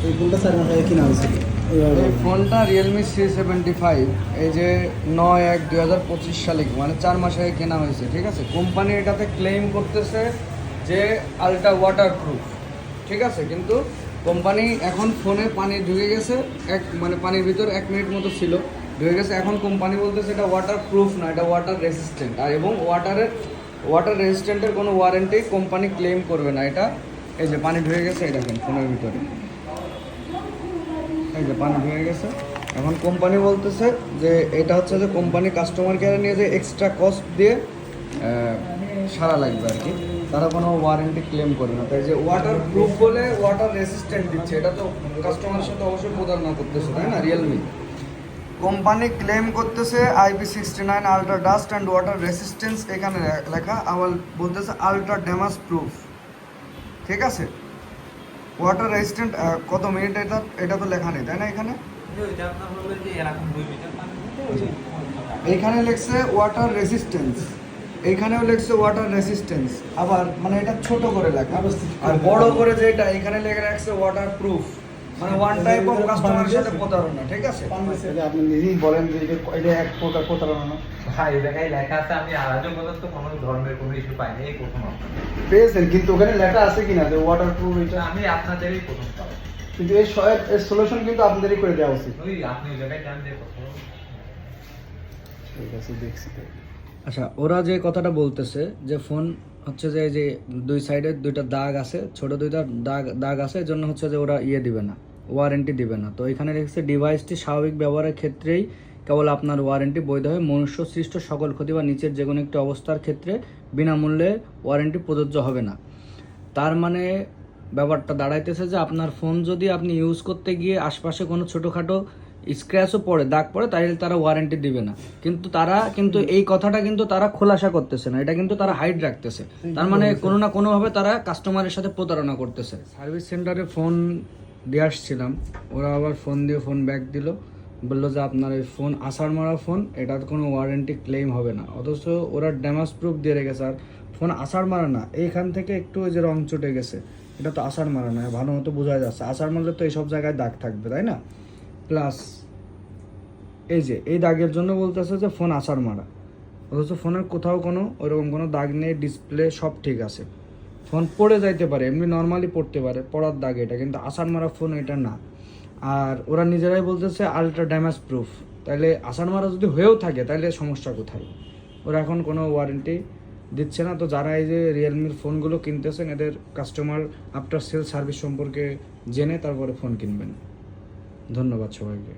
এই ফোনটা 4 মাস আগে কিনা হয়েছিল। এই ফোনটা রিয়েলমি C75, এই যে 9/1/2025 সালে মানে 4 মাস আগে কেনা হয়েছে, ঠিক আছে। কোম্পানি এটাতে ক্লেম করতেছে যে আলট্রা ওয়াটারপ্রুফ, ঠিক আছে, কিন্তু কোম্পানি এখন ফোনে পানি ঢুকে গেছে, মানে পানির ভিতর 1 মিনিট মতো ছিল, ঢুকে গেছে। এখন কোম্পানি বলতেছে এটা ওয়াটার প্রুফ না, এটা ওয়াটার রেসিস্ট্যান্ট। আর এবং ওয়াটার রেসিস্ট্যান্টের কোনো ওয়ারেন্টি কোম্পানি ক্লেম করবে না। এটা এই যে পানি ঢুকে গেছে, এই দেখেন ফোনের ভিতরে, এই যে পানি ঢুকে গেছে। এখন কোম্পানি বলতেছে যে এটা হচ্ছে যে কোম্পানি কাস্টমার কেয়ারে নিয়ে যে এক্সট্রা কস্ট দিয়ে সারা লাগবে আর কি, তারা কোনো ওয়ারেন্টি ক্লেম করবে না। তাই যে ওয়াটার প্রুফ বলে ওয়াটার রেসিস্ট্যান্ট দিচ্ছে, এটা তো কাস্টমারের সাথে অবশ্যই প্রতারণা করতেছে, তাই না। রিয়েলমি কোম্পানি ক্লেম করতেছে IP69 ultra dust and water resistance, এখানে লেখা, আবার বলতেছে আলট্রা ড্যামেজ প্রুফ, ঠিক আছে। ওয়াটার রেজিস্ট্যান্ট কত মিনিট, এটা তো লেখা নেই, তাই না। এখানে লেখছে ওয়াটার রেসিস্ট্যান্স, এইখানেও লেখছে ওয়াটার রেসিস্ট্যান্স, আবার মানে এটা ছোট করে লেখা, আর বড় করে যেটা এখানে লেখা রাখছে ওয়াটার প্রুফ, মানে ওয়ান টাইপ অফ কাস্টমারের সাথে প্রতারণা, ঠিক আছে। আপনি নিজেই বলেন যে এটা এক প্রকার প্রতারণা না। ভাই দেখাই লেখা আছে, আমি আজও পর্যন্ত কোনো ধরনের কোনো ইস্যু পাইনি, এই প্রথম আপনার। পেয়েছেন, কিন্তু ওখানে লেখা আছে কিনা যে ওয়াটার প্রুফ এটা, আমি আপনাদেরই প্রথম পাবো, কিন্তু এর সলিউশন কিন্তু আপনাদেরই করে দেওয়া উচিত। ওই আপনি ওই জায়গায় যান দিয়ে কথা বলুন। ঠিক আছে, দেখছি। আচ্ছা, ওরা যে কথাটা বলতেছে যে ফোন হচ্ছে যে এই যে দুই সাইডে দুইটা দাগ আছে, ছোট দুইটা দাগ আছে, এর জন্য হচ্ছে যে ওরা দিবে না, ওয়ারেন্টি দিবে না। তো এখানে দেখছে ডিভাইসটি স্বাভাবিক ব্যবহারের ক্ষেত্রেই কেবল আপনার ওয়ারেন্টি বৈধ হয়, মনুষ্য সৃষ্ট সকল ক্ষতি বা নিচের যে কোনো একটি অবস্থার ক্ষেত্রে বিনামূল্যে ওয়ারেন্টি প্রযোজ্য হবে না। তার মানে ব্যাপারটা দাঁড়াইতেছে যে আপনার ফোন যদি আপনি ইউজ করতে গিয়ে আশপাশে কোনো ছোটোখাটো স্ক্র্যাচও পড়ে, দাগ পড়ে, তাহলে তারা ওয়ারেন্টি দিবে না। কিন্তু তারা কিন্তু এই কথাটা কিন্তু তারা খোলাসা করতেছে না, এটা কিন্তু তারা হাইড রাখতেছে। তার মানে কোনো না কোনোভাবে তারা কাস্টমারের সাথে প্রতারণা করতেছে। সার্ভিস সেন্টারে ফোন দিয়ে আসছিলাম, ওরা আবার ফোন দিয়ে ফোন ব্যাক দিল, বললো যে আপনার এই ফোন আসার মারা ফোন, এটার কোনো ওয়ারেন্টি ক্লেম হবে না। অথচ ওরা ড্যামেজ প্রুফ দিয়ে রেখেছে, আর ফোন আসার মারা না, এইখান থেকে একটু ওই যে রং চটে গেছে, এটা তো আসার মারা না, ভালো মতো বোঝা যাচ্ছে। আসার মারলে তো এইসব জায়গায় দাগ থাকবে, তাই না। প্লাস এই যে এই দাগের জন্য বলতেছে যে ফোন আসার মারা, অথচ ফোনের কোথাও কোনো ওরকম কোনো দাগ নেই, ডিসপ্লে সব ঠিক আছে। ফোন পড়ে যাইতে পারে, এমনি নর্মালি পড়তে পারে, পড়ার দাগ এটা, কিন্তু আসার মারা ফোন এটা না। আর ওরা নিজেরাই বলতেছে আলট্রা ড্যামেজ প্রুফ, তাহলে আসার মারা যদি হয়েও থাকে তাহলে সমস্যা কোথায়। ওরা এখন কোনো ওয়ারেন্টি দিচ্ছে না। তো যারা এই যে রিয়েলমির ফোনগুলো কিনতেছেন, এদের কাস্টমার আফটার সেল সার্ভিস সম্পর্কে জেনে তারপরে ফোন কিনবেন। ধন্যবাদ সবাইকে।